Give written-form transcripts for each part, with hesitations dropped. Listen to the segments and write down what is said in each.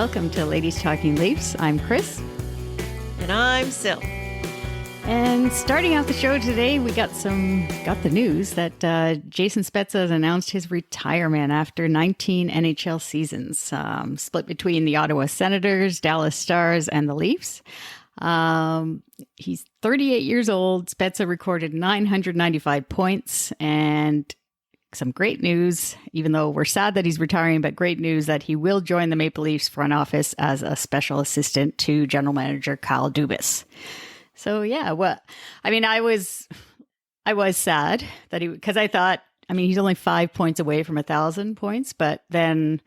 Welcome to Ladies Talking Leafs. I'm Chris. And I'm Sil. And starting out the show today, we got the news that Jason Spezza has announced his retirement after 19 NHL seasons, split between the Ottawa Senators, Dallas Stars, and the Leafs. He's 38 years old. Spezza recorded 995 points, and some great news, even though we're sad that he's retiring, but great news that he will join the Maple Leafs front office as a special assistant to general manager Kyle Dubas. So yeah, I was sad that because I thought, he's only 5 points away from 1,000 points, but then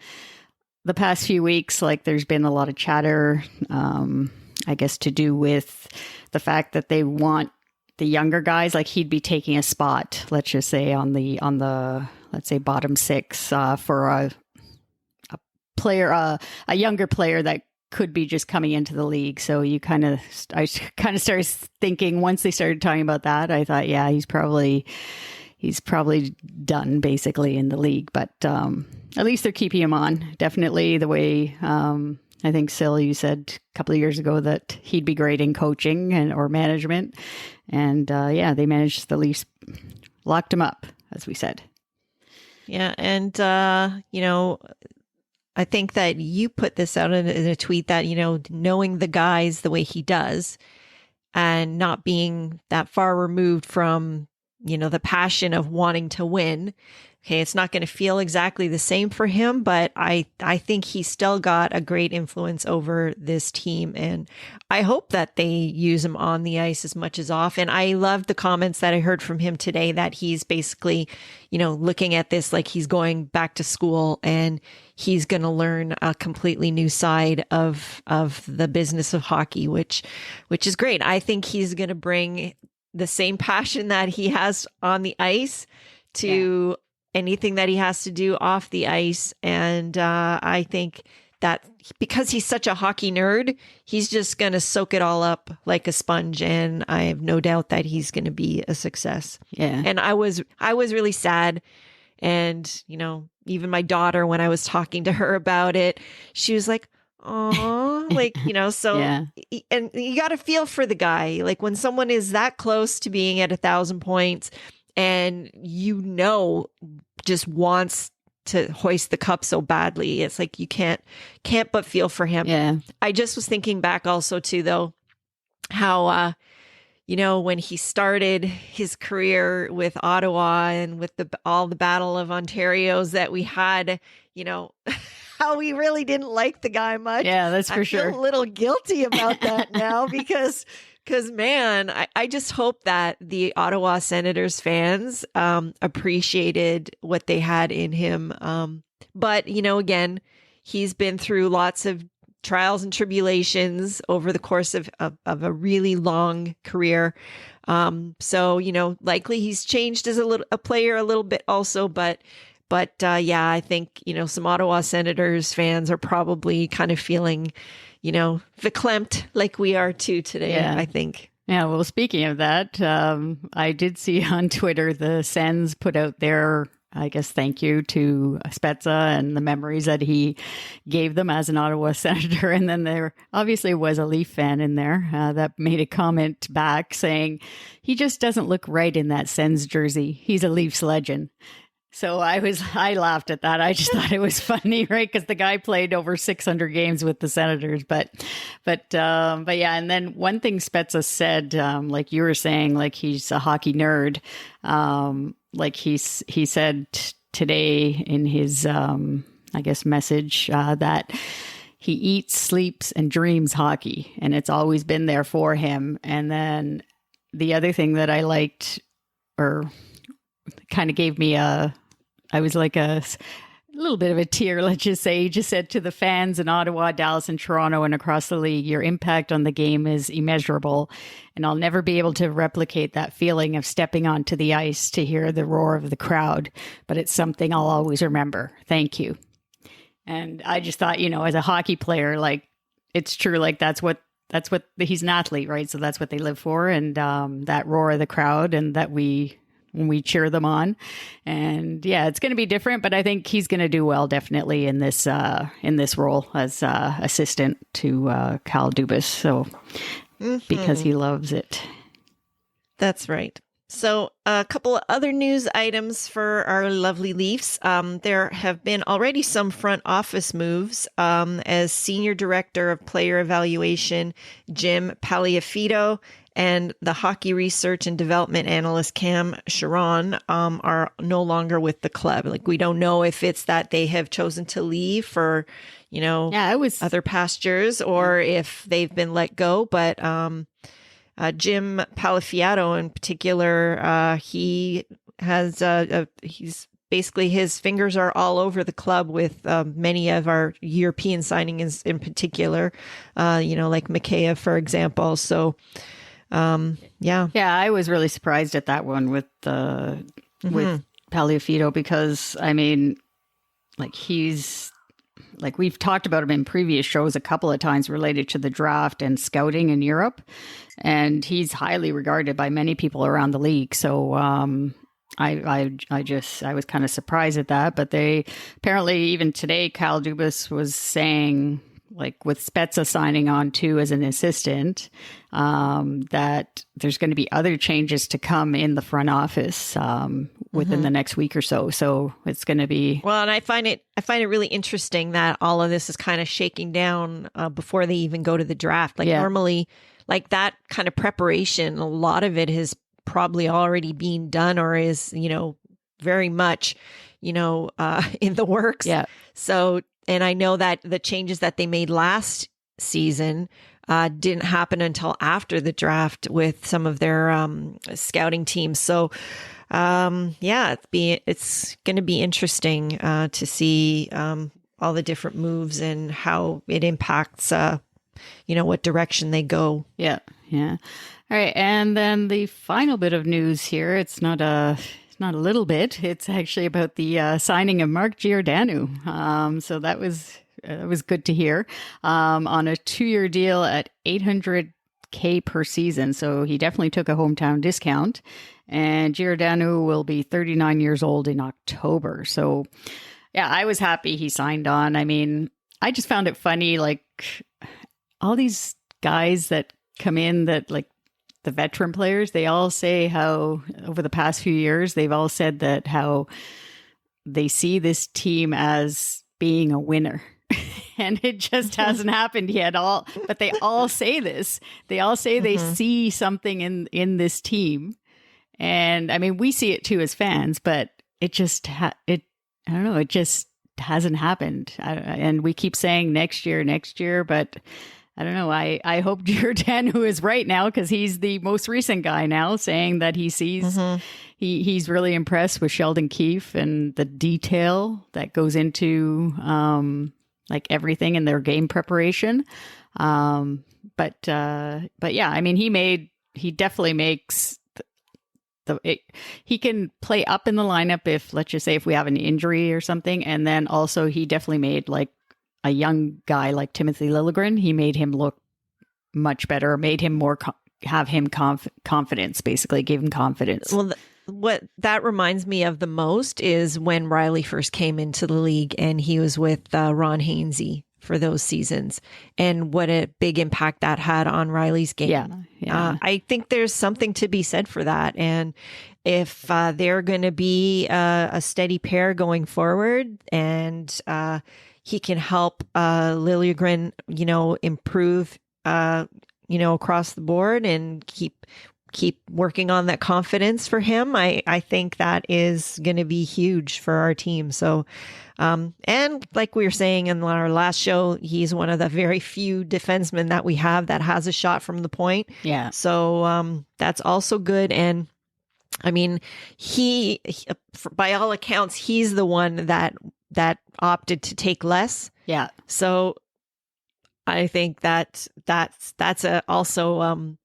the past few weeks, there's been a lot of chatter, I guess to do with the fact that they want the younger guys, he'd be taking a spot, let's just say on the let's say bottom six for a player, a younger player that could be just coming into the league. So I kind of started thinking once they started talking about that, I thought, yeah, he's probably done basically in the league. But at least they're keeping him on. Definitely the way I think, Sil, you said a couple of years ago that he'd be great in coaching or management. And they managed, the Leafs locked him up, as we said. Yeah. And, I think that you put this out in a tweet that, knowing the guys the way he does and not being that far removed from, the passion of wanting to win. Okay, it's not going to feel exactly the same for him, but I think he's still got a great influence over this team. And I hope that they use him on the ice as much as off. And I loved the comments that I heard from him today that he's basically, looking at this like he's going back to school and he's going to learn a completely new side of the business of hockey, which is great. I think he's going to bring the same passion that he has on the ice to anything that he has to do off the ice. And I think that because he's such a hockey nerd, he's just going to soak it all up like a sponge. And I have no doubt that he's going to be a success. Yeah. And I was really sad. And, even my daughter, when I was talking to her about it, she was like, "Aw," so, yeah. And you got to feel for the guy. When someone is that close to being at 1,000 points and, just wants to hoist the cup so badly, it's like you can't but feel for him. Yeah. I just was thinking back also too, though, how, when he started his career with Ottawa and with all the Battle of Ontario's that we had, how we really didn't like the guy much. Yeah, that's for sure. I feel a little guilty about that now because man, I just hope that the Ottawa Senators fans appreciated what they had in him. But, again, he's been through lots of trials and tribulations over the course of a really long career. So, likely he's changed as a player a little bit also, but I think, some Ottawa Senators fans are probably kind of feeling, verklempt like we are too today, I think. Yeah, well, speaking of that, I did see on Twitter the Sens put out their, I guess, thank you to Spezza and the memories that he gave them as an Ottawa Senator. And then there obviously was a Leaf fan in there that made a comment back saying, he just doesn't look right in that Sens jersey. He's a Leafs legend. So I laughed at that. I just thought it was funny, right? Because the guy played over 600 games with the Senators, but yeah. And then one thing Spezza said, like you were saying, he's a hockey nerd. He said today in his, I guess, message that he eats, sleeps, and dreams hockey, and it's always been there for him. And then the other thing that I liked, or kind of gave me I was like a little bit of a tear, let's just say. He just said to the fans in Ottawa, Dallas, and Toronto, and across the league, your impact on the game is immeasurable, and I'll never be able to replicate that feeling of stepping onto the ice to hear the roar of the crowd, but it's something I'll always remember. Thank you. And I just thought, as a hockey player, it's true, that's what he's an athlete, right? So that's what they live for, and that roar of the crowd, and that we when we cheer them on. And yeah, it's going to be different, but I think he's going to do well definitely in this role as assistant to Kyle Dubas. So because he loves it. That's right. So a couple of other news items for our lovely Leafs. There have been already some front office moves as Senior Director of Player Evaluation, Jim Paliafito, and the Hockey Research and Development Analyst, Cam Sharon, are no longer with the club. Like, we don't know if it's that they have chosen to leave for, other pastures or if they've been let go, but Jim Palifiato in particular, he has he's basically, his fingers are all over the club with many of our European signings in particular, like Mikheyev, for example. So, yeah, I was really surprised at that one with Paliafito because I mean, we've talked about him in previous shows a couple of times related to the draft and scouting in Europe. And he's highly regarded by many people around the league. So I was kind of surprised at that. But they apparently, even today, Kyle Dubas was saying, like with Spezza signing on too as an assistant, that there's going to be other changes to come in the front office within the next week or so. So it's going to be well. And I find it really interesting that all of this is kind of shaking down before they even go to the draft. Like normally, like that kind of preparation, a lot of it has probably already been done or is very much in the works. Yeah. So. And I know that the changes that they made last season didn't happen until after the draft with some of their scouting teams. So, it's going to be interesting to see all the different moves and how it impacts, what direction they go. Yeah. Yeah. All right. And then the final bit of news here, it's not a little bit. It's actually about the signing of Mark Giordano. So that was good to hear. On a 2-year deal at $800K per season. So he definitely took a hometown discount. And Giordano will be 39 years old in October. So yeah, I was happy he signed on. I mean, I just found it funny, like all these guys that come in that like the veteran players, they all say how over the past few years, they've all said that how they see this team as being a winner. And it just hasn't happened yet but they all say this. They all say they see something in this team. And I mean, we see it too as fans, but it just, I don't know, it just hasn't happened. And we keep saying next year, but I don't know. I hope Giordano is right now because he's the most recent guy now saying that he sees he's really impressed with Sheldon Keefe and the detail that goes into like everything in their game preparation. But yeah, I mean, he definitely makes he can play up in the lineup if, let's just say, if we have an injury or something, and then also he definitely made like a young guy like Timothy Liljegren, he made him look much better, made him more, have him confidence, basically gave him confidence. Well, what that reminds me of the most is when Riley first came into the league and he was with Ron Hainsey for those seasons and what a big impact that had on Riley's game. Yeah. I think there's something to be said for that. And if they're going to be a steady pair going forward and he can help Liljegren, improve, across the board and keep working on that confidence for him. I think that is going to be huge for our team. So, and like we were saying in our last show, he's one of the very few defensemen that we have that has a shot from the point. Yeah. So, that's also good. And I mean, he by all accounts, he's the one that opted to take less. Yeah. So I think that's also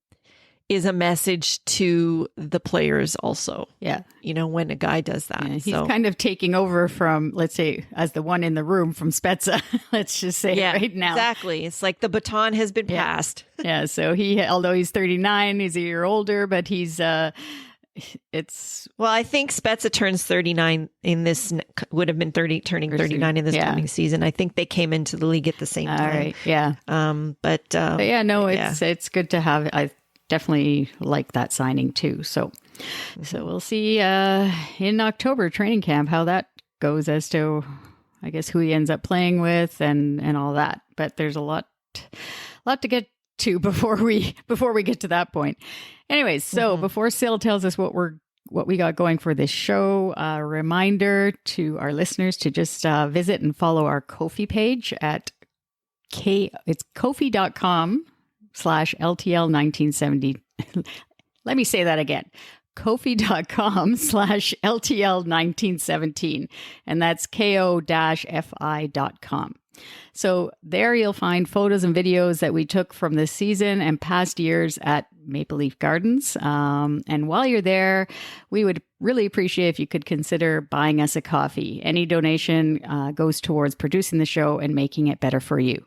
is a message to the players also. Yeah. When a guy does that. Yeah, he's kind of taking over from, let's say, as the one in the room from Spezza, let's just say right now. Exactly. It's like the baton has been passed. Yeah. So although he's 39, he's a year older, but he's it's Well, I think Spezza turns 39 in this, would have been turning 39 in this coming season. I think they came into the league at the same time. All right. Yeah. But yeah, no, it's good to have. I definitely like that signing too. So we'll see in October training camp how that goes as to, I guess, who he ends up playing with and all that. But there's a lot to get to before we get to that point. Anyways, so before Sil tells us what we got going for this show, a reminder to our listeners to just visit and follow our Ko-fi page at it's kofi.com/LTL1970. Let me say that again. kofi.com/LTL1917. And that's ko-fi.com. So there you'll find photos and videos that we took from this season and past years at Maple Leaf Gardens. And while you're there, we would really appreciate if you could consider buying us a coffee. Any donation goes towards producing the show and making it better for you.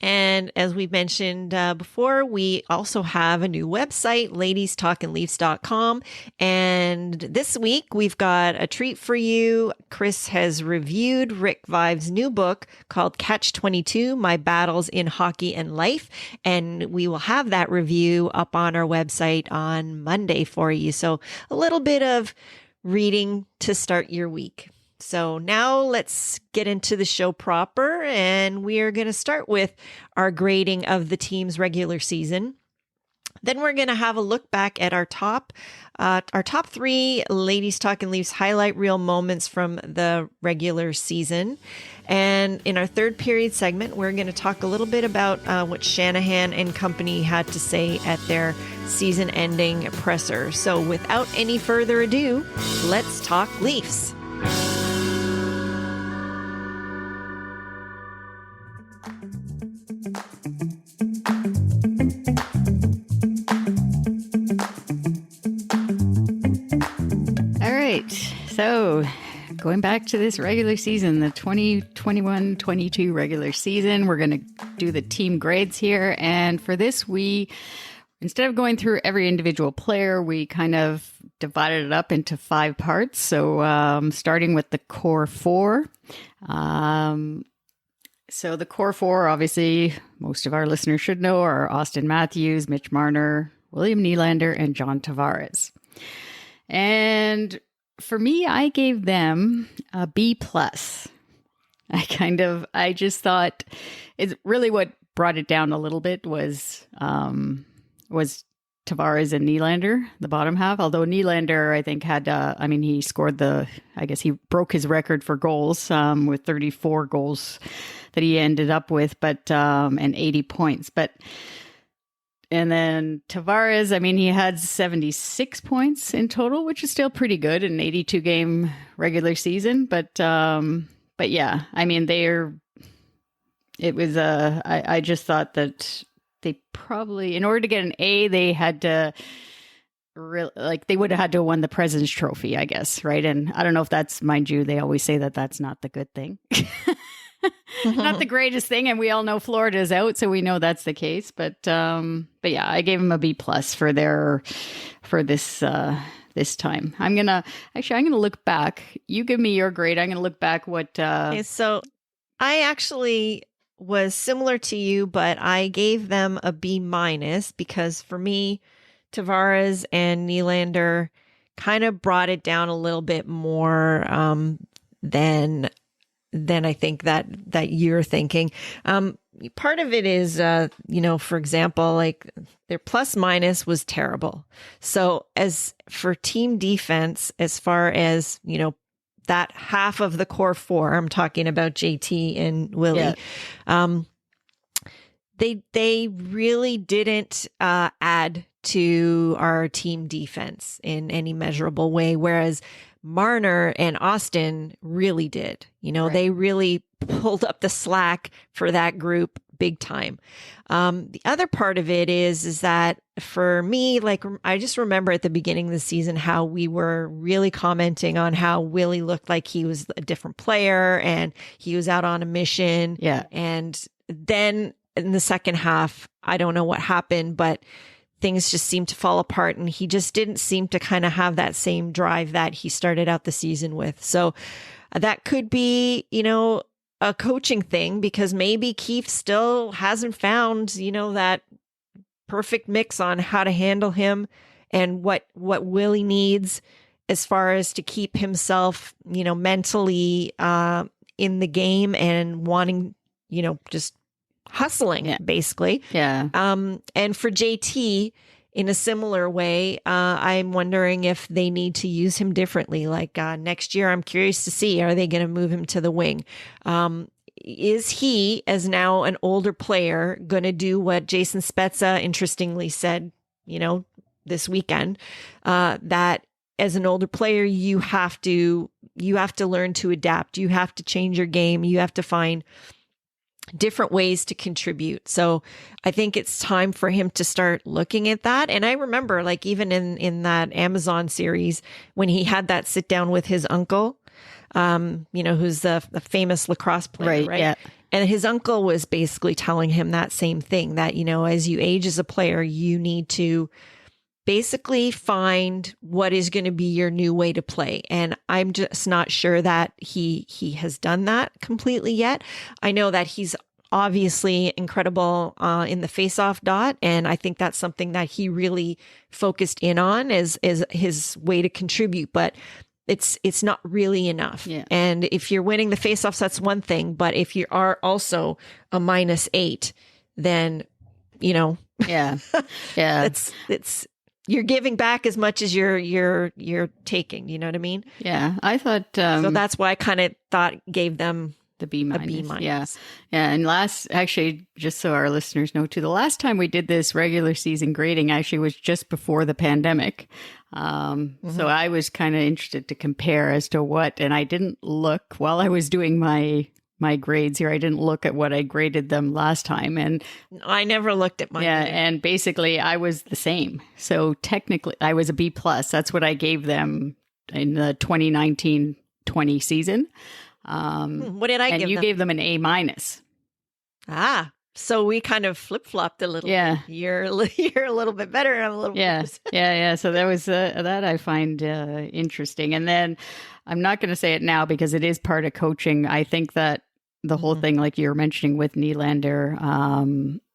And as we mentioned before, we also have a new website, ladiestalkinleafs.com. And this week we've got a treat for you. Chris has reviewed Rick Vive's new book called Catch-22, My Battles in Hockey and Life. And we will have that review up on our website on Monday for you. So a little bit of reading to start your week. So now let's get into the show proper, and we are going to start with our grading of the team's regular season. Then we're going to have a look back at our top three Ladies Talkin' Leafs highlight reel moments from the regular season. And in our third period segment, we're going to talk a little bit about what Shanahan and company had to say at their season-ending presser. So without any further ado, let's talk Leafs. So going back to this regular season, the 2021-22 regular season, we're going to do the team grades here. And for this, instead of going through every individual player, we kind of divided it up into 5 parts. So starting with the core 4. So the core 4, obviously, most of our listeners should know, are Austin Matthews, Mitch Marner, William Nylander, and John Tavares. And for me, I gave them a B+. I just thought it's really what brought it down a little bit was Tavares and Nylander, the bottom half. Although Nylander, I think, he scored he broke his record for goals with 34 goals that he ended up with, and 80 points. And then Tavares, he had 76 points in total, which is still pretty good in an 82 game regular season. But yeah, I just thought that they probably, in order to get an A, they had to they would have had to have won the President's Trophy, I guess. Right. And I don't know if that's, mind you, they always say that that's not the good thing. Not the greatest thing, and we all know Florida's out, so we know that's the case. But yeah, I gave them a B+ for this time. I'm gonna look back. You give me your grade. I'm gonna look back what. Okay, so I actually was similar to you, but I gave them a B- because for me, Tavares and Nylander kind of brought it down a little bit more than I think that you're thinking. Part of it is, for example, like their plus-minus was terrible. So as for team defense, as far as, that half of the core 4, I'm talking about JT and Willie, they really didn't add to our team defense in any measurable way, whereas Marner and Austin really did. Right. They really pulled up the slack for that group big time. The other part of it is that for me, I just remember at the beginning of the season how we were really commenting on how Willie looked like he was a different player and he was out on a mission. Yeah. And then in the second half, I don't know what happened, but things just seemed to fall apart, and he just didn't seem to kind of have that same drive that he started out the season with. So that could be, a coaching thing, because maybe Keith still hasn't found, that perfect mix on how to handle him and what Willie needs as far as to keep himself, mentally in the game and wanting, just hustling, basically. Yeah. And for JT, in a similar way, I'm wondering if they need to use him differently. Like next year, I'm curious to see, are they going to move him to the wing? Is he, as now an older player, going to do what Jason Spezza interestingly said, this weekend, that as an older player, you have to learn to adapt. You have to change your game. You have to find different ways to contribute. So I think it's time for him to start looking at that. And I remember, like, even in that Amazon series, when he had that sit down with his uncle, who's the famous lacrosse player, right? Yeah. And his uncle was basically telling him that same thing, that, as you age as a player, you need to basically find what is going to be your new way to play. And I'm just not sure that he has done that completely yet. I know that he's obviously incredible in the face-off dot, and I think that's something that he really focused in on as his way to contribute, but it's not really enough. Yeah. And if you're winning the face-offs, that's one thing, but if you are also a -8, then yeah it's you're giving back as much as you're taking. You know what I mean? Yeah, I thought so. That's why I kind of thought gave them the B-. A B-. Yeah. And actually, just so our listeners know too, the last time we did this regular season grading actually was just before the pandemic. So I was kind of interested to compare as to what, and I didn't look while I was doing my grades here. I didn't look at what I graded them last time. And I never looked at mine. Yeah. And basically I was the same. So technically I was a B+. That's what I gave them in the 2019-20 season. What did I give them? And you gave them an A-. So we kind of flip-flopped a little. Yeah. You're a little bit better and I'm a little yeah. worse. Yeah. So that was that I find interesting. And then I'm not going to say it now because it is part of coaching. I think that the whole thing, like you were mentioning with Nylander,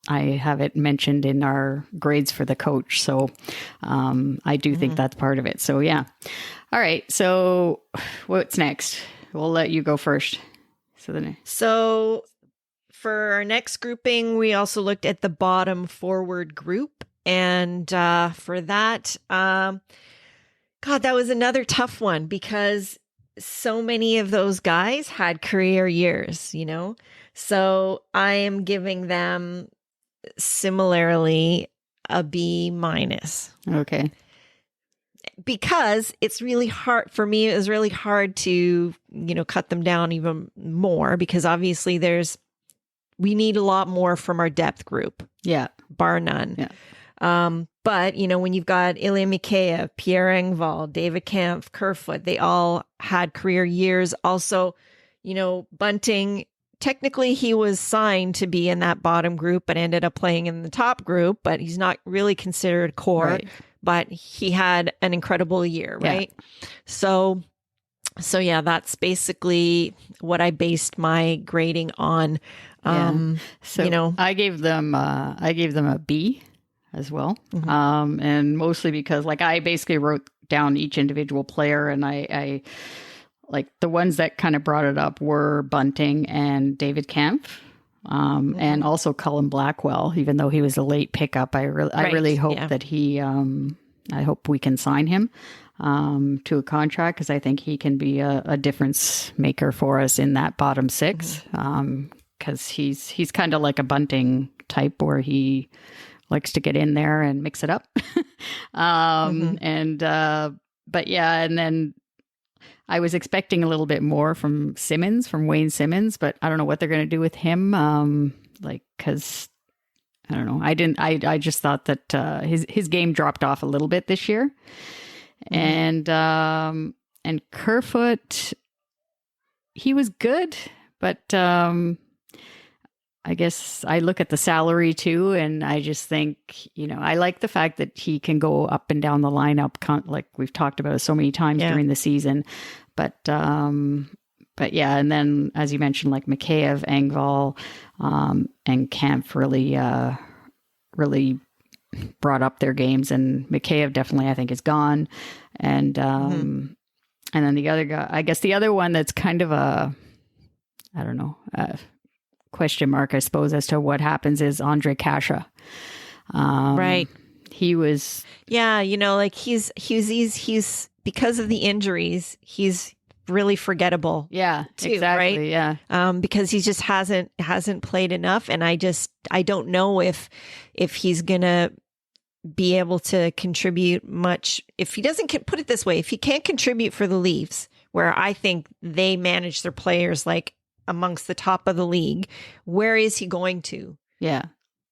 I have it mentioned in our grades for the coach. So I do think that's part of it. So yeah. All right. So what's next? We'll let you go first. So for our next grouping, we also looked at the bottom forward group. And for that, God, that was another tough one because so many of those guys had career years, So I am giving them similarly a B-. Okay. Because it's really hard for me. It was really hard to, cut them down even more because obviously we need a lot more from our depth group. Yeah. Bar none. Yeah. But, when you've got Ilya Mikheyev, Pierre Engvall, David Kampf, Kerfoot, they all had career years. Also, Bunting, technically he was signed to be in that bottom group, but ended up playing in the top group, but he's not really considered core, right. But he had an incredible year, right? Yeah. So yeah, that's basically what I based my grading on. So I gave them a B as well. And mostly because I basically wrote down each individual player, and I like the ones that kind of brought it up were Bunting and David Kampf. And also Cullen Blackwell, even though he was a late pickup, I really hope that I hope we can sign him to a contract because I think he can be a difference maker for us in that bottom six. Because he's kind of like a Bunting type where he likes to get in there and mix it up. But yeah, and then I was expecting a little bit more from Wayne Simmons, but I don't know what they're going to do with him. Cause I don't know. I just thought that, his game dropped off a little bit this year. And Kerfoot, he was good, but, I guess I look at the salary too, and I just think, I like the fact that he can go up and down the lineup, like we've talked about so many times during the season. But yeah, and then as you mentioned, like Mikheyev, Engvall, and Kempf really brought up their games, and Mikheyev definitely I think is gone, and and then the other guy, I guess the other one that's kind of I don't know. Question mark, I suppose, as to what happens is Andre Kasha. Right. He was. Yeah. Like he's because of the injuries, he's really forgettable. Yeah, too, exactly. Right? Yeah. Because he just hasn't played enough. And I don't know if he's going to be able to contribute much. If he doesn't, put it this way, if he can't contribute for the Leafs, where I think they manage their players like amongst the top of the league, where is he going to? Yeah.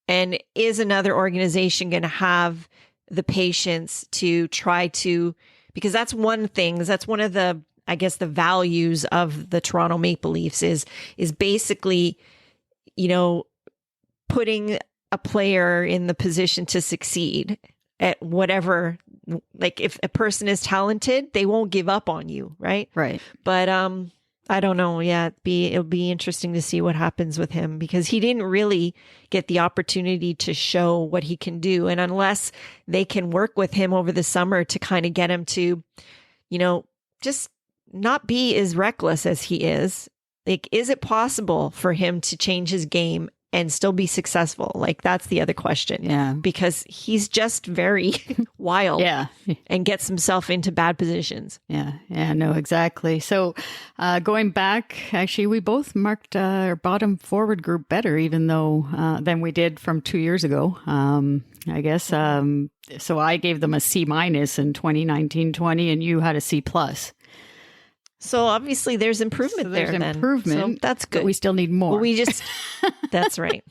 And is another organization going to have the patience to try to, because that's one thing, that's one of the, I guess, the values of the Toronto Maple Leafs is basically, putting a player in the position to succeed at whatever, like if a person is talented, they won't give up on you. Right. Right. But, I don't know. Yeah, it'll be interesting to see what happens with him because he didn't really get the opportunity to show what he can do. And unless they can work with him over the summer to kind of get him to, just not be as reckless as he is, like, is it possible for him to change his game and still be successful? Like, that's the other question. Yeah. Because he's just very wild. Yeah. And gets himself into bad positions. Yeah. Yeah. No, exactly. So going back, actually, we both marked our bottom forward group better, even though than we did from 2 years ago, I guess. So I gave them a C- in 2019-20, and you had a C+. So obviously there's improvement there. There's improvement. So that's good. But we still need more. Well, that's right.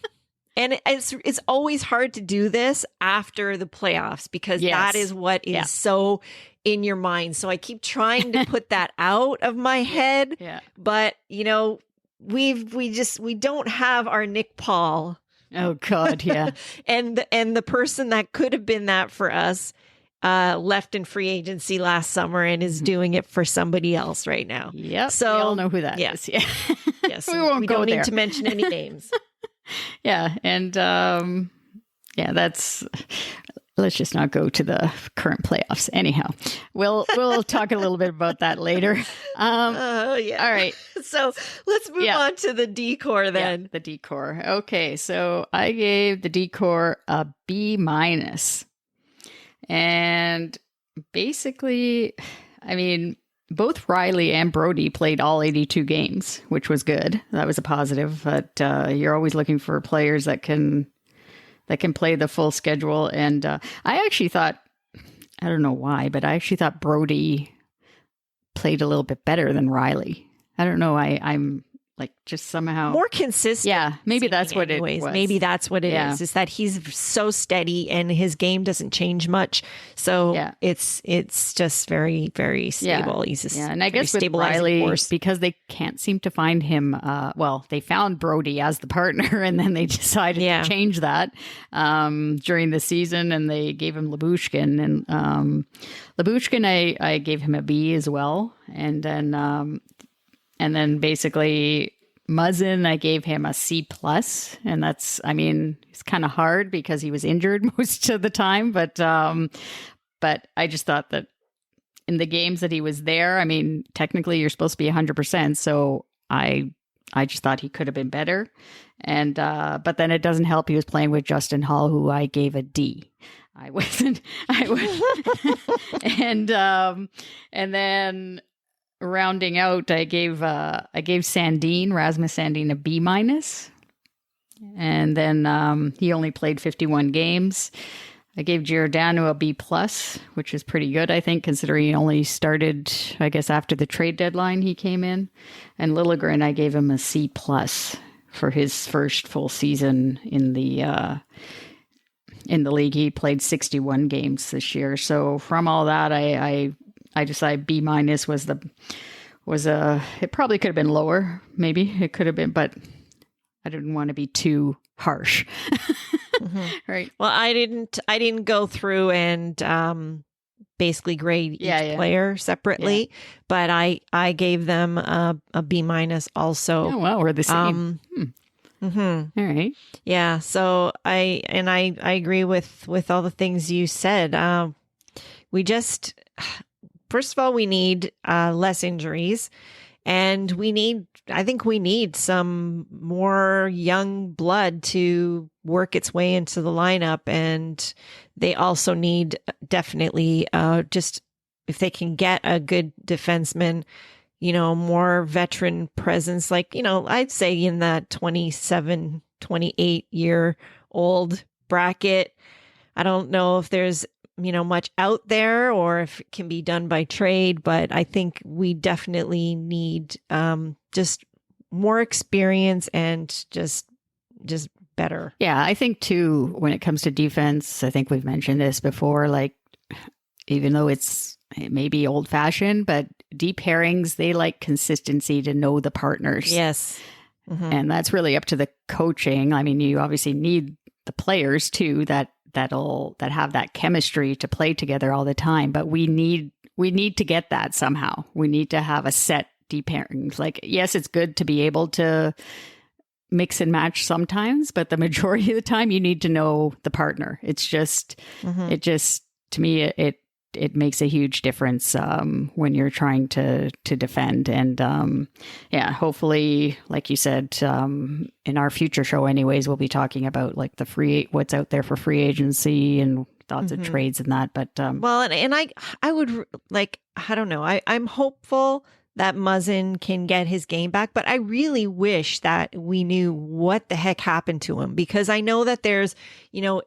And it's always hard to do this after the playoffs because that is what is so in your mind. So I keep trying to put that out of my head. Yeah. But we don't have our Nick Paul. Oh God, yeah. and the person that could have been that for us left in free agency last summer and is doing it for somebody else right now. Yep. So we all know who that is. Yeah. Yes. we don't need to mention any names. Yeah. And let's just not go to the current playoffs. Anyhow, we'll talk a little bit about that later. Yeah. All right. So let's move on to the decor then. Yeah, the decor. Okay. So I gave the decor a B-. And basically, I mean, both Riley and Brody played all 82 games, which was good. That was a positive. But you're always looking for players that can play the full schedule. And I actually thought, I don't know why, but I actually thought Brody played a little bit better than Riley. I don't know. I'm like just somehow more consistent. Yeah, maybe that's what it was. Maybe that's what it is that he's so steady and his game doesn't change much. So it's just very, very stable. He's just and I guess with Riley, force. Because they can't seem to find him. They found Brody as the partner, and then they decided to change that during the season, and they gave him Lyubushkin. And Lyubushkin, I gave him a B as well, and then basically Muzzin, I gave him a C+. And that's, I mean, it's kind of hard because he was injured most of the time. But I just thought that in the games that he was there, I mean, technically you're supposed to be 100%. So I just thought he could have been better. And, but then it doesn't help. He was playing with Justin Hall, who I gave a D. I wasn't. And then rounding out, I gave Sandin, Rasmus Sandin, a B-. And then he only played 51 games. I gave Giordano a B+, which is pretty good, I think, considering he only started, I guess, after the trade deadline he came in. And Liljegren, I gave him a C+ for his first full season in the league. He played 61 games this year. So from all that, I decided B- was it probably could have been lower. Maybe it could have been, but I didn't want to be too harsh. Right. Well, I didn't go through and basically grade each player separately, but I gave them a B- also. Oh, well, we're the same. All right. Yeah. So I agree with all the things you said. We just, first of all, we need less injuries. And I think we need some more young blood to work its way into the lineup. And they also need definitely just, if they can get a good defenseman, more veteran presence, like, I'd say in that 27, 28 year old bracket. I don't know if there's much out there or if it can be done by trade, but I think we definitely need just more experience and just better. Yeah, I think too, when it comes to defense, I think we've mentioned this before, like, even though it may be old fashioned, but deep pairings, they like consistency to know the partners. Yes. And that's really up to the coaching. I mean, you obviously need the players too, that have that chemistry to play together all the time, but we need to get that somehow. We need to have a set deep pairings. Like, yes, it's good to be able to mix and match sometimes, but the majority of the time you need to know the partner. It's just to me it makes a huge difference when you're trying to defend. And hopefully, like you said, in our future show anyways, we'll be talking about like what's out there for free agency and thoughts of trades and that. But well, and I would like, I don't know, I'm hopeful that Muzzin can get his game back, but I really wish that we knew what the heck happened to him, because I know that there's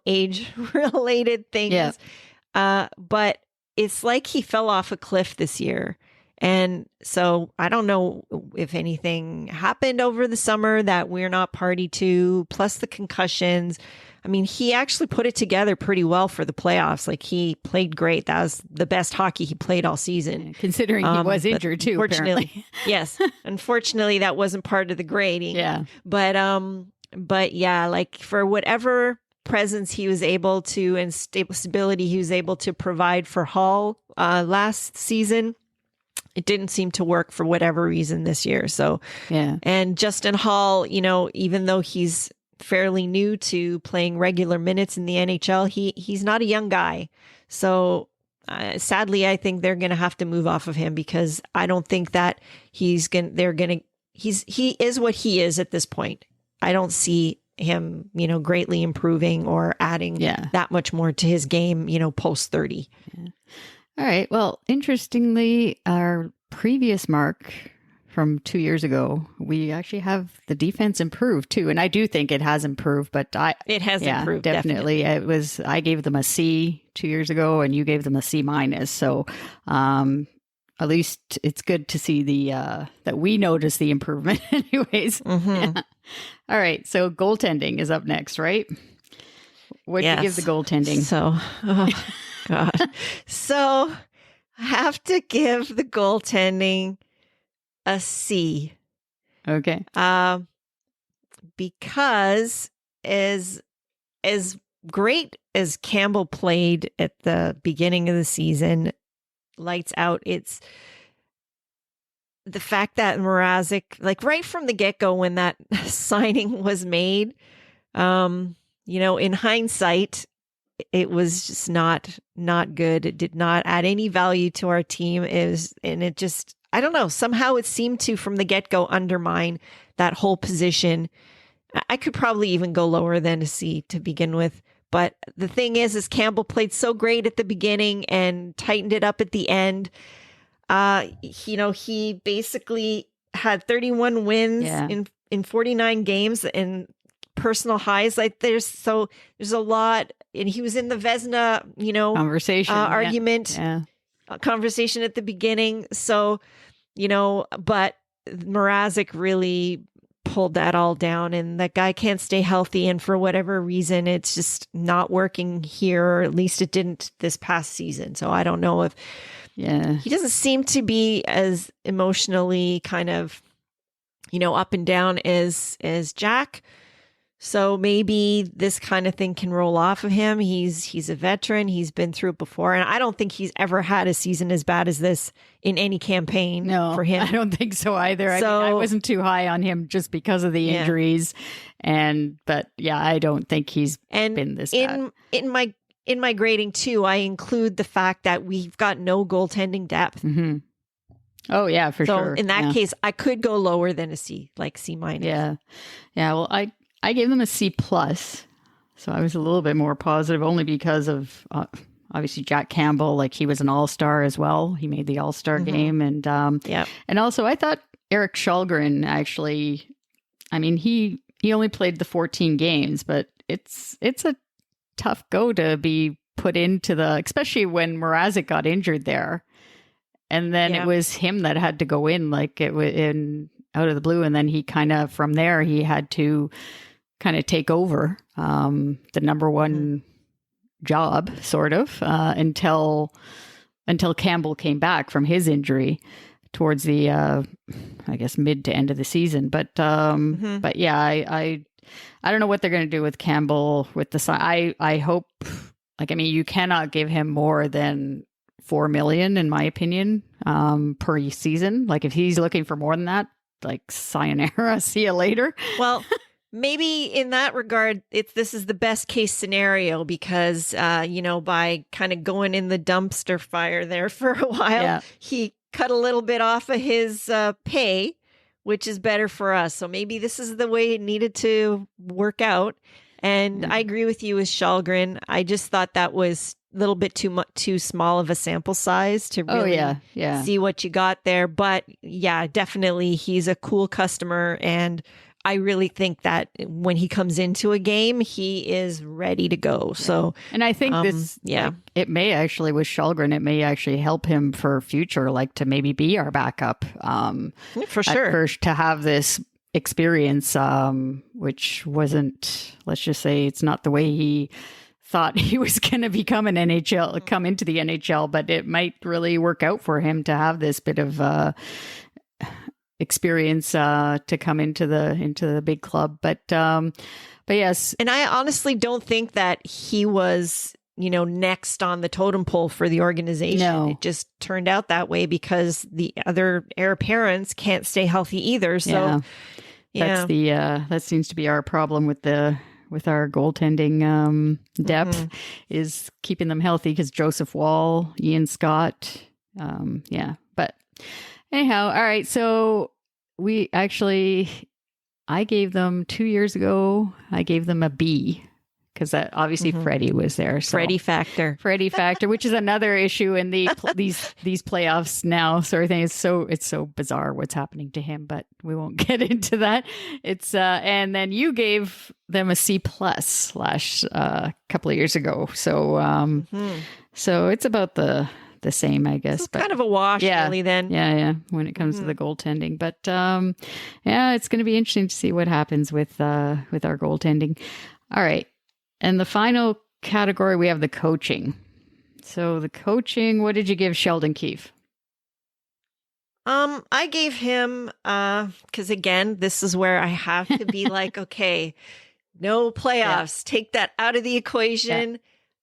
age related things, but it's like he fell off a cliff this year. And so I don't know if anything happened over the summer that we're not party to, plus the concussions. I mean, he actually put it together pretty well for the playoffs. Like, he played great. That was the best hockey he played all season. Considering he was injured too, apparently. Yes. Unfortunately, that wasn't part of the grading. Yeah. But yeah, like, for whatever presence he was able to and stability he was able to provide for Hull last season, it didn't seem to work for whatever reason this year. So yeah. And Justin Hull, even though he's fairly new to playing regular minutes in the NHL, he's not a young guy. So sadly, I think they're going to have to move off of him, because I don't think that he is what he is at this point. I don't see him, greatly improving or adding that much more to his game, post 30. Yeah. All right. Well, interestingly, our previous mark from 2 years ago, we actually have the defense improved too. And I do think it has improved, but it has improved. Definitely. I gave them a C 2 years ago and you gave them a C-. So, at least it's good to see that we notice the improvement anyways. Yeah. All right. So goaltending is up next, right? What do you give the goaltending? So, oh God. So I have to give the goaltending a C. Okay. Because as great as Campbell played at the beginning of the season, lights out, it's the fact that Mrazek, like right from the get-go when that signing was made, in hindsight, it was just not good. It did not add any value to our team. I don't know, somehow it seemed to, from the get-go, undermine that whole position. I could probably even go lower than a C to begin with. But the thing is Campbell played so great at the beginning and tightened it up at the end. He basically had 31 wins in 49 games and personal highs. Like, there's a lot, and he was in the Vezina, conversation argument, conversation at the beginning. So, but Mrazek really pulled that all down, and that guy can't stay healthy. And for whatever reason, it's just not working here, or at least it didn't this past season. So I don't know if he doesn't seem to be as emotionally kind of, up and down as Jack. So maybe this kind of thing can roll off of him. He's a veteran. He's been through it before. And I don't think he's ever had a season as bad as this in any campaign for him. I don't think so either. So, I wasn't too high on him just because of the injuries. But I don't think he's been this bad. In my grading too, I include the fact that we've got no goaltending depth. Mm-hmm. Oh yeah, for sure. So in that case, I could go lower than a C, like C minus. Yeah. Well, I gave them a C plus, so I was a little bit more positive, only because of obviously Jack Campbell. Like, he was an all-star as well. He made the all-star game, and and also I thought Eric Källgren actually. I mean, he only played the 14 games, but it's a tough go to be put into especially when Mrazek got injured there, and then it was him that had to go in, like it was out of the blue, and then he kind of from there he had to kind of take over the number one job, sort of, until Campbell came back from his injury towards the I guess mid to end of the season. But yeah, I don't know what they're going to do with Campbell with the I hope, like, I mean, you cannot give him more than $4 million, in my opinion, per season. Like, if he's looking for more than that, like, sayonara, see you later. Well, maybe in that regard, this is the best case scenario because, by kind of going in the dumpster fire there for a while, he cut a little bit off of his pay, which is better for us. So maybe this is the way it needed to work out. And I agree with you with Källgren. I just thought that was a little bit too small of a sample size to really see what you got there. But yeah, definitely he's a cool customer, and I really think that when he comes into a game, he is ready to go. So, and I think this, it may actually, with Källgren, it may actually help him for future, like to maybe be our backup. For sure. At first, to have this experience, which wasn't, let's just say, it's not the way he thought he was going to become an NHL, come into the NHL, but it might really work out for him to have this bit of experience to come into the big club. But yes, and I honestly don't think that he was next on the totem pole for the organization. No. It just turned out that way because the other heir parents can't stay healthy either. So that's that seems to be our problem with our goaltending depth, is keeping them healthy, because Joseph Wall, Ian Scott, but anyhow, all right. So I gave them 2 years ago, I gave them a B, because obviously Freddie was there. So. Freddie factor, which is another issue in these playoffs now, sort of thing. It's so bizarre what's happening to him, but we won't get into that. It's and then you gave them a C plus a couple of years ago. So so it's about the same, I guess. But kind of a wash, really, then. Yeah, when it comes to the goaltending. But it's going to be interesting to see what happens with our goaltending. All right. And the final category, we have the coaching. So the coaching, what did you give Sheldon Keefe? I gave him, because again, this is where I have to be like, okay, no playoffs. Take that out of the equation. Yeah.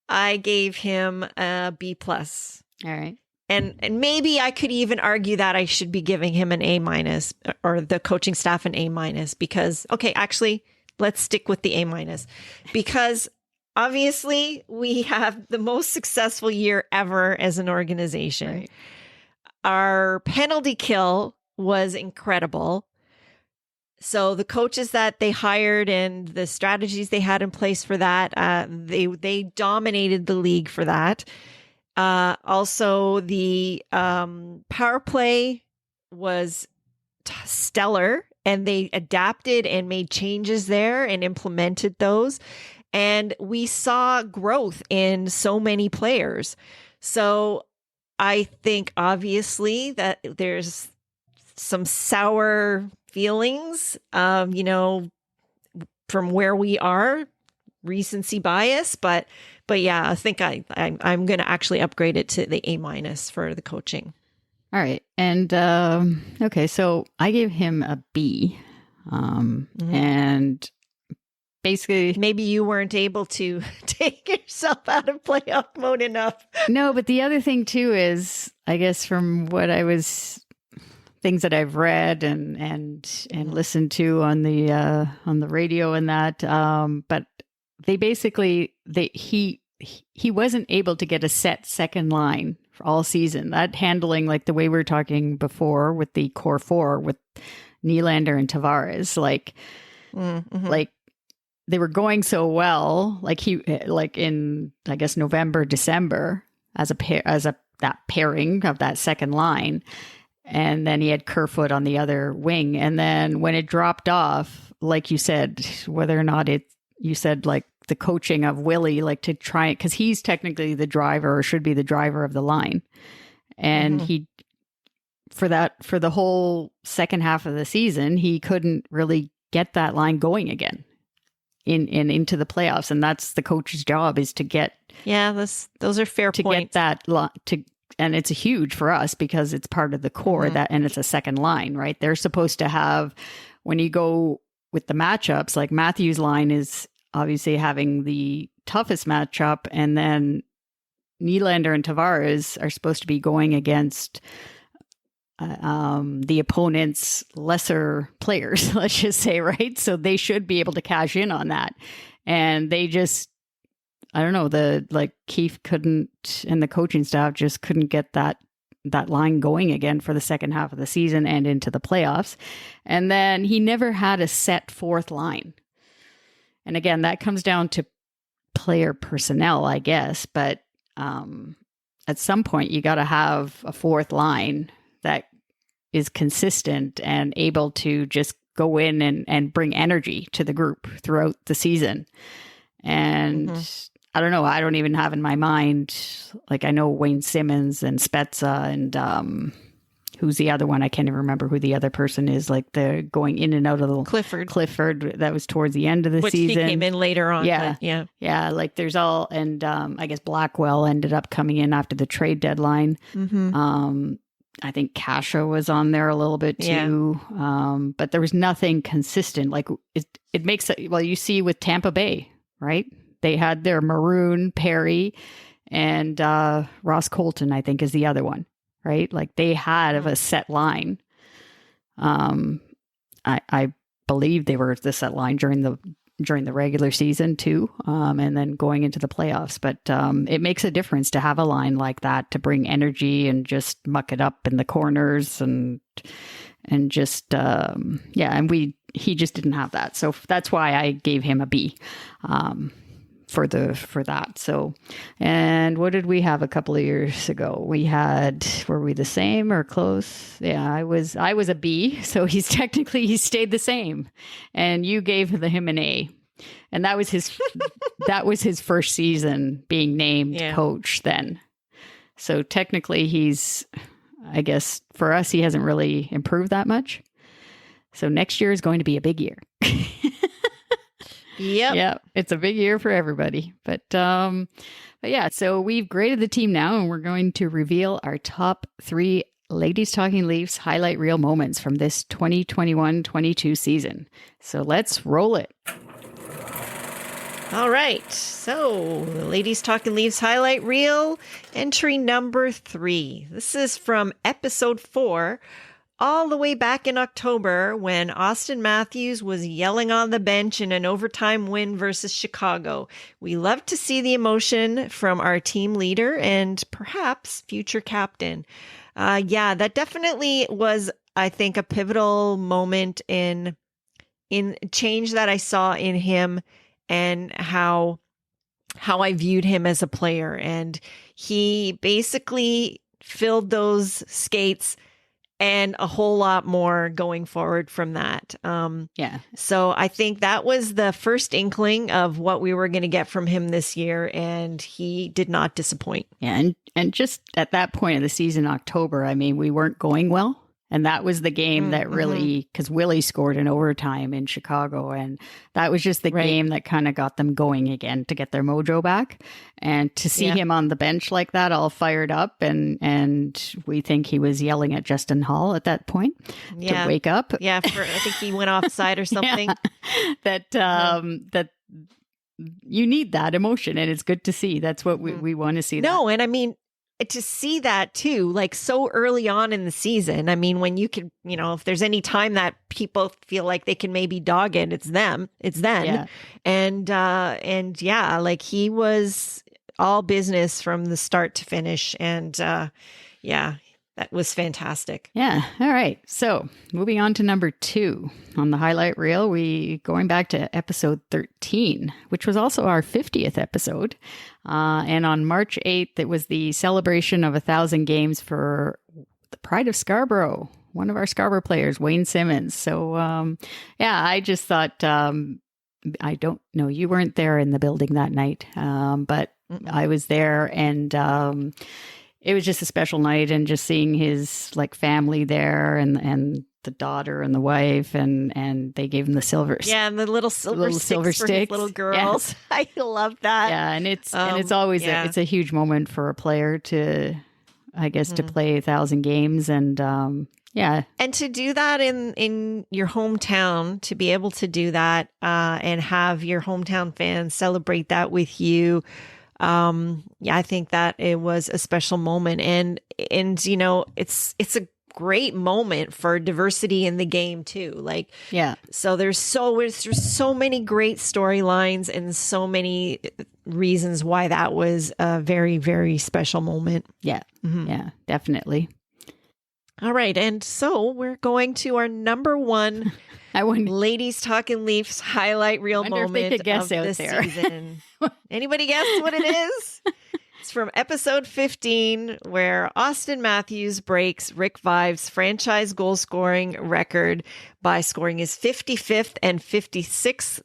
I gave him a B plus. All right. And maybe I could even argue that I should be giving him an A minus, or the coaching staff an A minus, because, okay, actually, let's stick with the A minus, because obviously we have the most successful year ever as an organization. Right. Our penalty kill was incredible. So the coaches that they hired and the strategies they had in place for that, they dominated the league for that. Also, the power play was stellar, and they adapted and made changes there and implemented those. And we saw growth in so many players. So I think obviously that there's some sour feelings, from where we are, recency bias, but yeah, I think I'm going to actually upgrade it to the A minus for the coaching. All right. And okay, so I gave him a B. And basically, maybe you weren't able to take yourself out of playoff mode enough. No, but the other thing too is, I guess from what things that I've read and listened to on the radio and that, but they basically he wasn't able to get a set second line for all season. That handling, like the way we were talking before with the core four with Nylander and Tavares, like they were going so well, like in, I guess, November, December as that pairing of that second line. And then he had Kerfoot on the other wing. And then when it dropped off, like you said, whether or not you said like the coaching of Willie, like to try it, because he's technically the driver or should be the driver of the line. And he, for the whole second half of the season, he couldn't really get that line going again into the playoffs. And that's the coach's job, is to get. Yeah, those are fair points. Get that and it's huge for us because it's part of the core and it's a second line, right? They're supposed to have, when you go with the matchups, like Matthews' line is obviously having the toughest matchup, and then Nylander and Tavares are supposed to be going against the opponent's lesser players, let's just say, right? So they should be able to cash in on that. And they just, I don't know, Keith couldn't, and the coaching staff just couldn't get that line going again for the second half of the season and into the playoffs. And then he never had a set fourth line. And again, that comes down to player personnel, I guess. But at some point, you got to have a fourth line that is consistent and able to just go in and bring energy to the group throughout the season. And I don't know, I don't even have in my mind, like I know Wayne Simmons and Spezza and who's the other one? I can't even remember who the other person is, like the going in and out of the Clifford, that was towards the end of the season. Which he came in later on. Yeah. Yeah. Like there's all, and I guess Blackwell ended up coming in after the trade deadline. I think Kasha was on there a little bit too. But there was nothing consistent. Like it makes it, well, you see with Tampa Bay, right? They had their Maroon, Perry, and Ross Colton, I think, is the other one, right? Like they had a set line. I believe they were the set line during the regular season too, and then going into the playoffs. But it makes a difference to have a line like that to bring energy and just muck it up in the corners and just and he just didn't have that. So that's why I gave him a B. For that. So, and what did we have a couple of years ago? Were we the same or close? Yeah, I was a B. So he stayed the same, and you gave him an A, and that was his first season being named coach then. So technically I guess for us, he hasn't really improved that much. So next year is going to be a big year. Yep. Yeah, it's a big year for everybody. But yeah, so we've graded the team now, and we're going to reveal our top 3 Ladies Talking Leafs highlight reel moments from this 2021-22 season. So let's roll it. All right. So, Ladies Talking Leafs highlight reel, entry number 3. This is from episode 4. All the way back in October when Austin Matthews was yelling on the bench in an overtime win versus Chicago. We love to see the emotion from our team leader and perhaps future captain. That definitely was, I think, a pivotal moment in change that I saw in him and how I viewed him as a player. And he basically filled those skates and a whole lot more going forward from that. So I think that was the first inkling of what we were going to get from him this year, and he did not disappoint. Yeah, and just at that point of the season, October, I mean, we weren't going well, And that was the game that really, because Willie scored in overtime in Chicago. And that was just the game that kind of got them going again to get their mojo back. And to see him on the bench like that, all fired up. And we think he was yelling at Justin Hall at that point to wake up. Yeah, I think he went offside or something. That you need that emotion, and it's good to see. That's what we want to see. No, and I mean, to see that too, like so early on in the season. I mean, when you can, if there's any time that people feel like they can maybe dog it, it's them. It's then. Yeah. And yeah, like he was all business from the start to finish. And yeah, that was fantastic. Yeah. All right. So moving on to number 2 on the highlight reel, we going back to episode 13, which was also our 50th episode. And on March 8th, it was the celebration of 1,000 games for the Pride of Scarborough, one of our Scarborough players, Wayne Simmons. So, yeah, I just thought, I don't know, you weren't there in the building that night, but I was there, and it was just a special night, and just seeing his like family there, and the daughter and the wife, and they gave him the silver. Yeah, and the little silver sticks for his little girls. Yeah. I love that. Yeah, and it's always it's a huge moment for a player to, I guess, to play 1,000 games, and yeah, and to do that in your hometown, to be able to do that and have your hometown fans celebrate that with you. Yeah, I think that it was a special moment, and it's a great moment for diversity in the game too. Like, yeah, so there's so many great storylines and so many reasons why that was a very, very special moment. Yeah, yeah, definitely. All right, and so we're going to our number 1 Ladies Talkin' Leafs highlight reel moment if they could guess of out the there. season. Anybody guess what it is? It's from episode 15, where Austin Matthews breaks Rick Vaive's franchise goal scoring record by scoring his 55th and 56th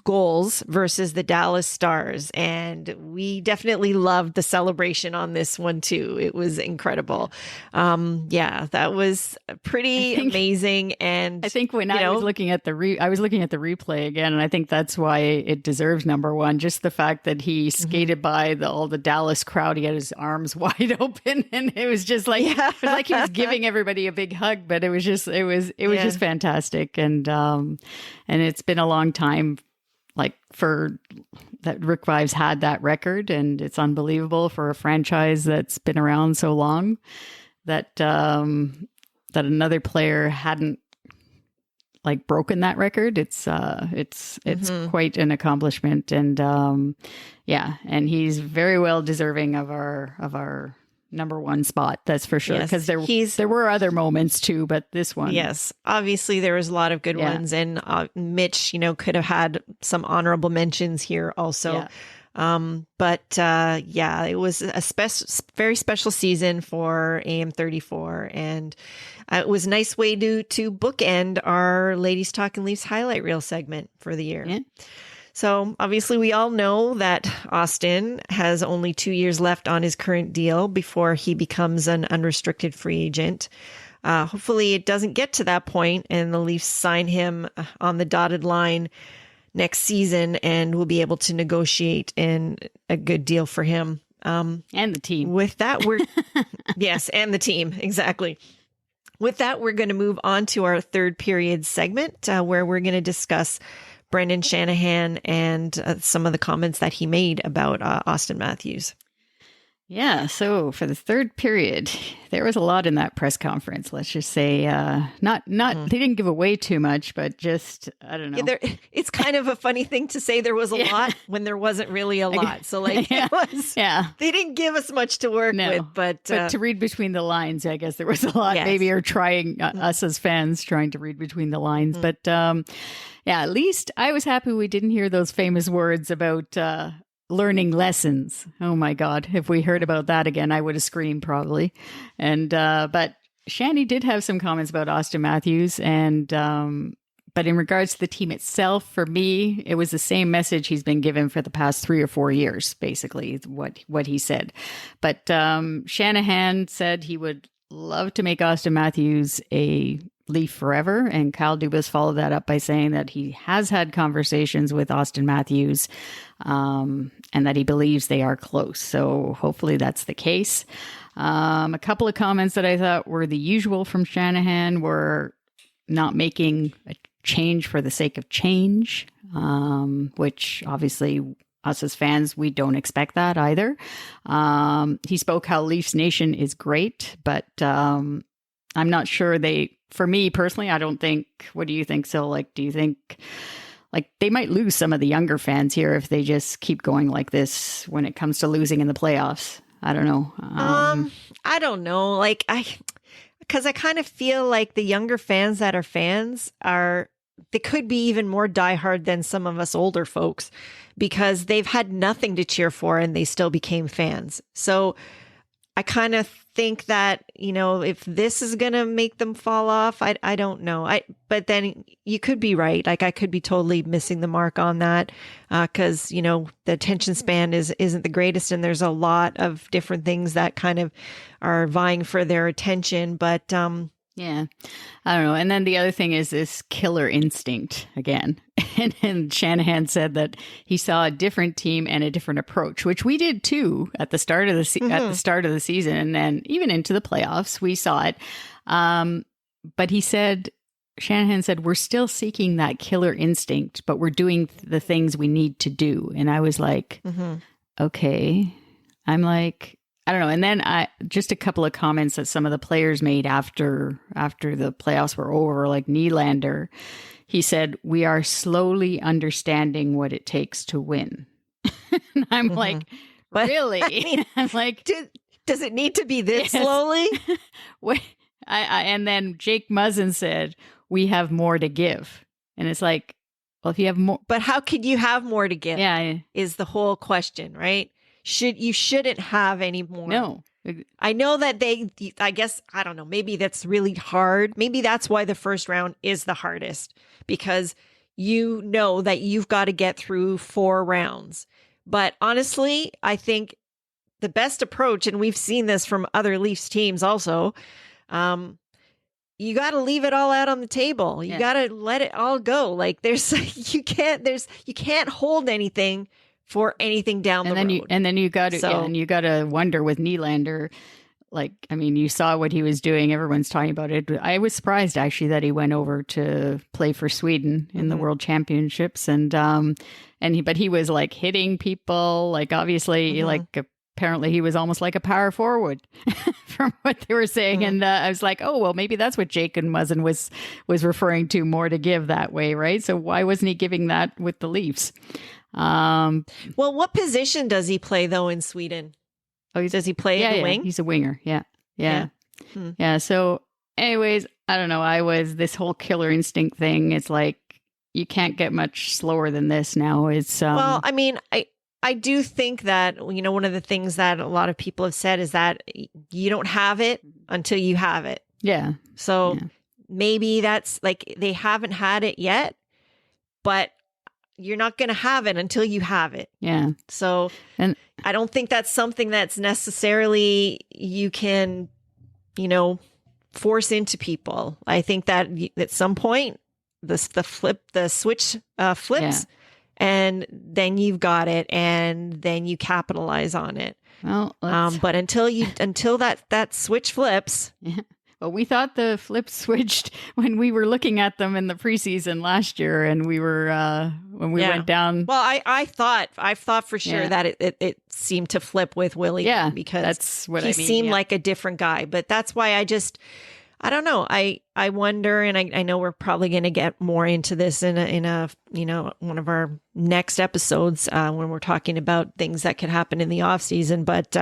goals versus the Dallas Stars. And we definitely loved the celebration on this one too. It was incredible. Yeah, that was pretty amazing. And I think when I was looking at the replay again, and I think that's why it deserves number 1. Just the fact that he skated by all the Dallas crowd, he had his arms wide open, and it was just like it was like he was giving everybody a big hug. But it was just just fantastic. And it's been a long time, like, for that Rick Vaive's had that record, and it's unbelievable for a franchise that's been around so long that that another player hadn't like broken that record. It's quite an accomplishment, and yeah, and he's very well deserving of our number 1 spot, that's for sure, because there were other moments too, but this one, yes, obviously there was a lot of good ones, and Mitch could have had some honorable mentions here also. But yeah, it was a very special season for AM34, and it was a nice way to bookend our Ladies Talkin' Leafs highlight reel segment for the year. So obviously we all know that Austin has only 2 years left on his current deal before he becomes an unrestricted free agent. Hopefully it doesn't get to that point and the Leafs sign him on the dotted line next season, and we'll be able to negotiate a good deal for him. And the team. With that, yes, and the team. Exactly. With that, we're going to move on to our third period segment, where we're going to discuss Brendan Shanahan and some of the comments that he made about Austin Matthews. Yeah, so for the third period, there was a lot in that press conference. Let's just say, not they didn't give away too much, but just, I don't know. Yeah, it's kind of a funny thing to say there was a lot when there wasn't really a lot. So like, it was, they didn't give us much to work with, but to read between the lines, I guess there was a lot, maybe, or trying, us as fans trying to read between the lines. But yeah, at least I was happy we didn't hear those famous words about learning lessons. Oh my God. If we heard about that again, I would have screamed probably. And, but Shanny did have some comments about Austin Matthews. And, but in regards to the team itself, for me, it was the same message he's been given for the past 3 or 4 years, basically, what he said. But Shanahan said he would love to make Austin Matthews a Leaf forever. And Kyle Dubas followed that up by saying that he has had conversations with Austin Matthews and that he believes they are close. So hopefully that's the case. A couple of comments that I thought were the usual from Shanahan were not making a change for the sake of change, which obviously us as fans, we don't expect that either. He spoke how Leafs Nation is great, but I'm not sure for me personally, I don't think, what do you think, Sil? Like, do you think like they might lose some of the younger fans here if they just keep going like this when it comes to losing in the playoffs? I don't know. I don't know. Because I kind of feel like the younger fans that are fans they could be even more diehard than some of us older folks because they've had nothing to cheer for and they still became fans. So I kind of think that, if this is going to make them fall off, I don't know. But then you could be right. Like I could be totally missing the mark on that because, the attention span isn't the greatest. And there's a lot of different things that kind of are vying for their attention. But yeah, I don't know. And then the other thing is this killer instinct again. And Shanahan said that he saw a different team and a different approach, which we did too at the start of the season, and then even into the playoffs, we saw it. But Shanahan said, we're still seeking that killer instinct, but we're doing the things we need to do. And I was like, okay. I'm like, I don't know. And then just a couple of comments that some of the players made after the playoffs were over, like Nylander. He said, we are slowly understanding what it takes to win. And I'm like, really? I mean, I'm like, does it need to be this slowly? And then Jake Muzzin said, we have more to give. And it's like, well, if you have more. But how could you have more to give? Yeah. Is the whole question, right? You shouldn't have any more. No. I know that I guess, I don't know, maybe that's really hard. Maybe that's why the first round is the hardest because you know that you've got to get through 4 rounds. But honestly, I think the best approach, and we've seen this from other Leafs teams also, you got to leave it all out on the table. You got to let it all go. Like you can't hold anything for anything down the road. And then you got to wonder with Nylander, like, I mean, you saw what he was doing. Everyone's talking about it. I was surprised actually that he went over to play for Sweden in the World Championships. But he was like hitting people, like obviously like apparently he was almost like a power forward from what they were saying. And I was like, oh, well, maybe that's what Jake and Muzzin was referring to, more to give that way. Right. So why wasn't he giving that with the Leafs? Well, what position does he play though in Sweden? Oh, does he play in the wing? He's a winger. Yeah. So anyways, I don't know. This whole killer instinct thing. It's like, you can't get much slower than this now. It's, well, I mean, I do think that, one of the things that a lot of people have said is that you don't have it until you have it. Yeah. So maybe that's like, they haven't had it yet, but you're not going to have it until you have it. Yeah. So, and I don't think that's something that's necessarily you can, force into people. I think that at some point the switch flips and then you've got it and then you capitalize on it. Well, but until that switch flips. Yeah. Well, we thought the flip switched when we were looking at them in the preseason last year, and we were when we went down. Well, I thought for sure that it seemed to flip with Willie. Yeah, because that's what he seemed like a different guy. But that's why I don't know. I wonder, and I know we're probably going to get more into this in a one of our next episodes when we're talking about things that could happen in the off season, But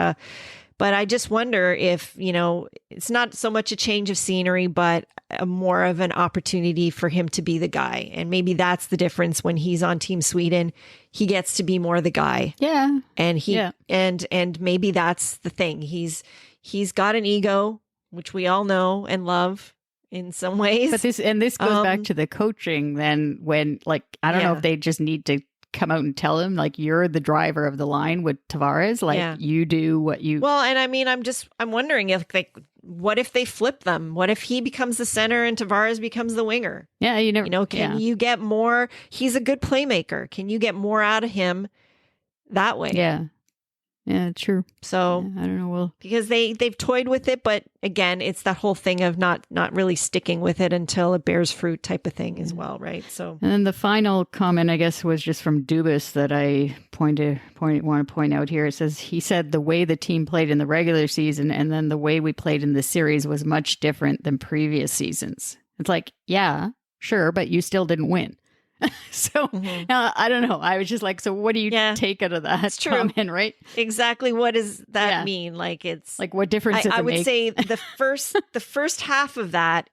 I just wonder if, it's not so much a change of scenery, but more of an opportunity for him to be the guy. And maybe that's the difference when he's on Team Sweden. He gets to be more the guy. Yeah. And and maybe that's the thing. He's got an ego, which we all know and love in some ways. But this goes back to the coaching then when, like, I don't know if they just need to come out and tell him, like, you're the driver of the line with Tavares, like you do what you. Well, and I mean, I'm wondering if, like, what if they flip them? What if he becomes the center and Tavares becomes the winger? Yeah, you never. Can you get more? He's a good playmaker. Can you get more out of him that way? Yeah. Yeah, true. So I don't know. Well, because they've toyed with it, but again, it's that whole thing of not really sticking with it until it bears fruit type of thing as well, right? So, and then the final comment, I guess, was just from Dubas that I want to point out here. It says he said the way the team played in the regular season and then the way we played in the series was much different than previous seasons. It's like, yeah, sure, but you still didn't win. So I don't know. I was just like, so what do you take out of that comment, right? Exactly. What does that mean? Like, it's like, what difference does it I would make? say the first half of that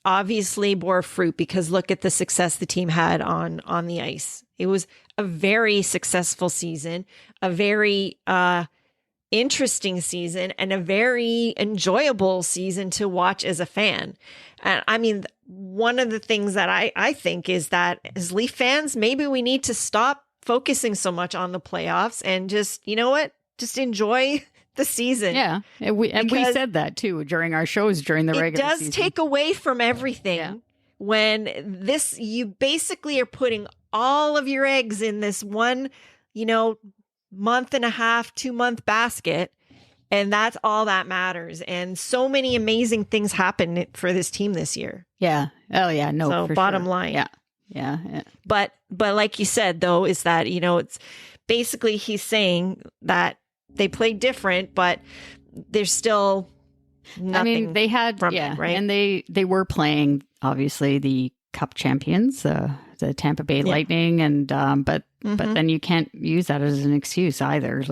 obviously bore fruit because look at the success the team had on the ice. It was a very successful season, a very interesting season, and a very enjoyable season to watch as a fan. And I mean, one of the things that I think is that as Leaf fans, maybe we need to stop focusing so much on the playoffs and just, you know what, just enjoy the season. Yeah. And we said that too during our shows during the regular season. It does take away from everything when you basically are putting all of your eggs in this one, month and a half, 2-month basket. And that's all that matters. And so many amazing things happened for this team this year. Yeah. Oh, yeah. No, so for bottom sure. line. Yeah. But like you said, though, is that, it's basically he's saying that they played different, but there's still nothing. I mean, they had, from it, right? And they were playing, obviously, the Cup champions, the Tampa Bay Lightning, and but then you can't use that as an excuse either.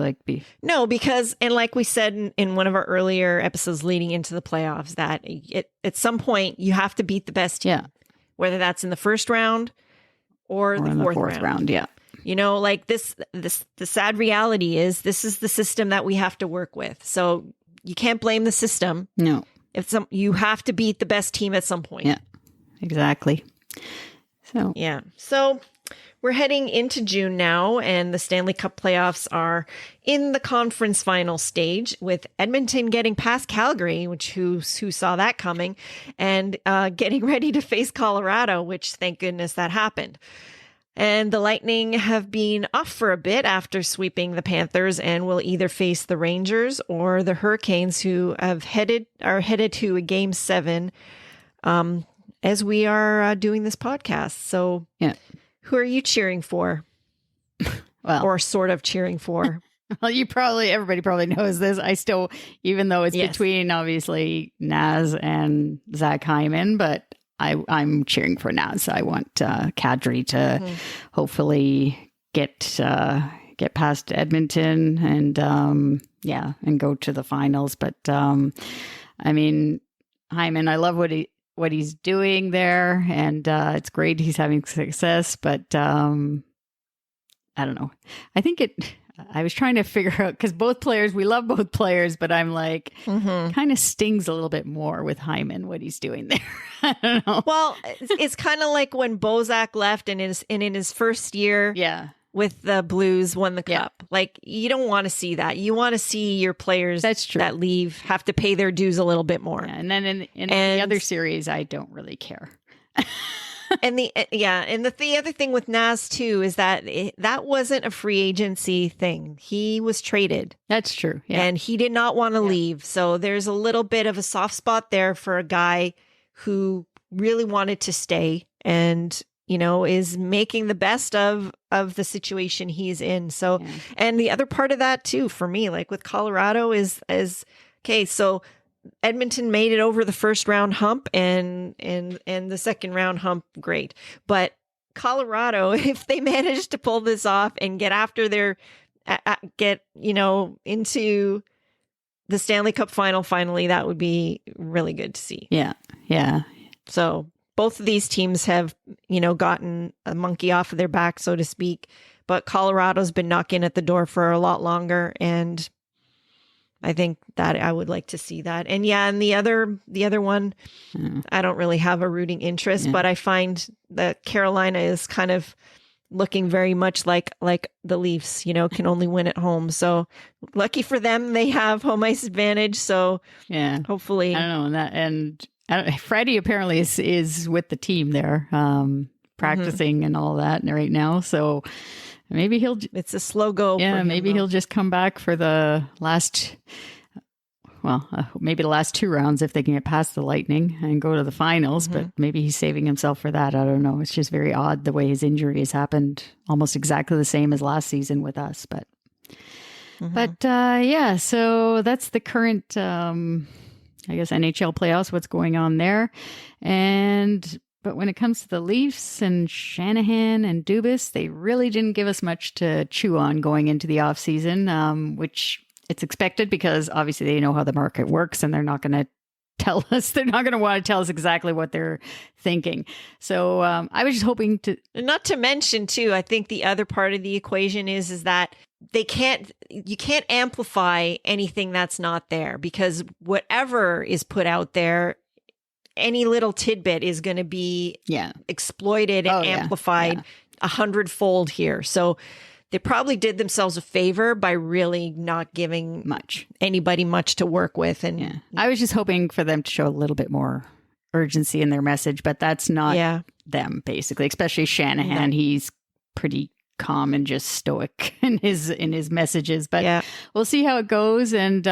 No, because and like we said in one of our earlier episodes leading into the playoffs, that at some point you have to beat the best team, whether that's in the first round or the fourth round. Yeah, like this. The sad reality is this is the system that we have to work with. So you can't blame the system. No, you have to beat the best team at some point. Yeah, exactly. So we're heading into June now, and the Stanley Cup playoffs are in the conference final stage with Edmonton getting past Calgary, who saw that coming, and getting ready to face Colorado, which thank goodness that happened. And the Lightning have been off for a bit after sweeping the Panthers and will either face the Rangers or the Hurricanes, who are headed to a Game 7 as we are doing this podcast. So who are you cheering for? Well, or sort of cheering for? Well, everybody probably knows this. I still, even though it's between obviously Naz and Zach Hyman, but I'm cheering for Naz. I want Kadri to hopefully get past Edmonton and and go to the finals. But I mean, Hyman, I love what he's doing there, and it's great he's having success, but I don't know. I was trying to figure out, because we love both players, but I'm like, kind of stings a little bit more with Hyman, what he's doing there. I don't know. Well, it's kind of like when Bozak left and in his first year with the Blues won the Cup. Like, you don't want to see that. You want to see your players that leave have to pay their dues a little bit more. Yeah, and then in the other series, I don't really care. And the other thing with Naz too is that that wasn't a free agency thing. He was traded. That's true. Yeah. And he did not want to leave. So there's a little bit of a soft spot there for a guy who really wanted to stay and, is making the best of the situation he's in. So, and the other part of that too, for me, like with Colorado is okay. So Edmonton made it over the first round hump and the second round hump, great. But Colorado, if they manage to pull this off and get after into the Stanley Cup final finally, that would be really good to see. Yeah. Yeah. So both of these teams have, gotten a monkey off of their back, so to speak, but Colorado's been knocking at the door for a lot longer, and I think that I would like to see that. And and the other one, I don't really have a rooting interest, but I find that Carolina is kind of looking very much like the Leafs, can only win at home. So lucky for them, they have home ice advantage. So yeah, hopefully, I don't know Freddie apparently is with the team there, practicing and all that right now. So maybe it's a slow go. Yeah, for him, maybe he'll just come back for the last. Well, maybe the last 2 rounds if they can get past the Lightning and go to the finals, but maybe he's saving himself for that. I don't know. It's just very odd the way his injury has happened, almost exactly the same as last season with us. But yeah, so that's the current, I guess, NHL playoffs, what's going on there. But when it comes to the Leafs and Shanahan and Dubas, they really didn't give us much to chew on going into the offseason, which it's expected because obviously they know how the market works and they're not going to tell us. They're not going to want to tell us exactly what they're thinking. So I was just hoping to. Not to mention, too, I think the other part of the equation is that you can't amplify anything that's not there, because whatever is put out there, any little tidbit is going to be exploited and amplified 100-fold here. So they probably did themselves a favor by really not giving anybody much to work with. And I was just hoping for them to show a little bit more urgency in their message, but that's not them, basically, especially Shanahan. He's pretty calm and just stoic in his messages, but we'll see how it goes. And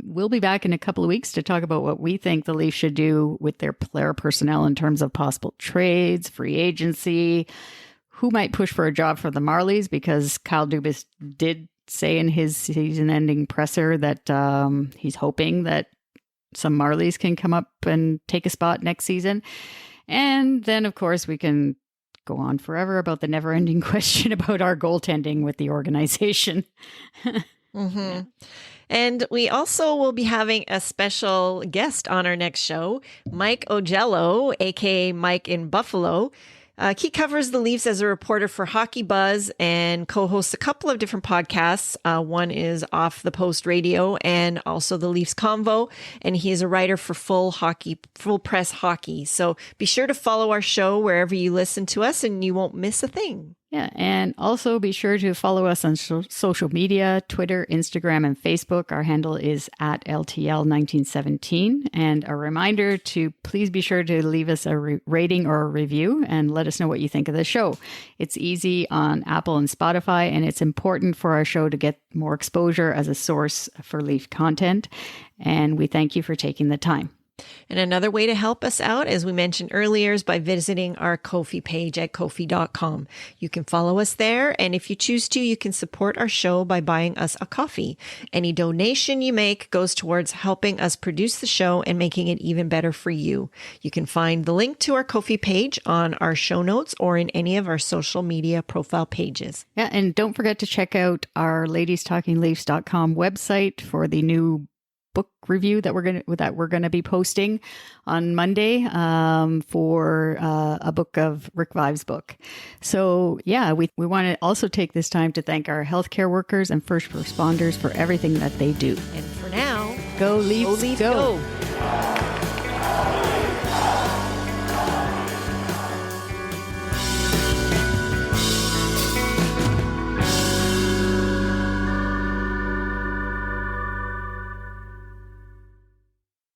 we'll be back in a couple of weeks to talk about what we think the Leafs should do with their player personnel in terms of possible trades, free agency, who might push for a job for the Marlies, because Kyle Dubas did say in his season-ending presser that he's hoping that some Marlies can come up and take a spot next season. And then, of course, we can go on forever about the never-ending question about our goaltending with the organization. And we also will be having a special guest on our next show, Mike Ogello, aka Mike in Buffalo. He covers the Leafs as a reporter for Hockey Buzz and co-hosts a couple of different podcasts. One is Off the Post Radio and also the Leafs Convo. And he is a writer for Full Press Hockey. So be sure to follow our show wherever you listen to us and you won't miss a thing. Yeah, and also be sure to follow us on social media, Twitter, Instagram, and Facebook. Our handle is at LTL1917. And a reminder to please be sure to leave us a rating or a review and let us know what you think of the show. It's easy on Apple and Spotify, and it's important for our show to get more exposure as a source for Leaf content. And we thank you for taking the time. And another way to help us out, as we mentioned earlier, is by visiting our Ko-fi page at Ko-fi.com. You can follow us there, and if you choose to, you can support our show by buying us a coffee. Any donation you make goes towards helping us produce the show and making it even better for you. You can find the link to our Ko-fi page on our show notes or in any of our social media profile pages. Yeah, and don't forget to check out our ladiestalkingleafs.com website for the new book review that we're gonna be posting on Monday for a book of Rick Vive's book. So yeah, we want to also take this time to thank our healthcare workers and first responders for everything that they do. And for now, go Leafs, go.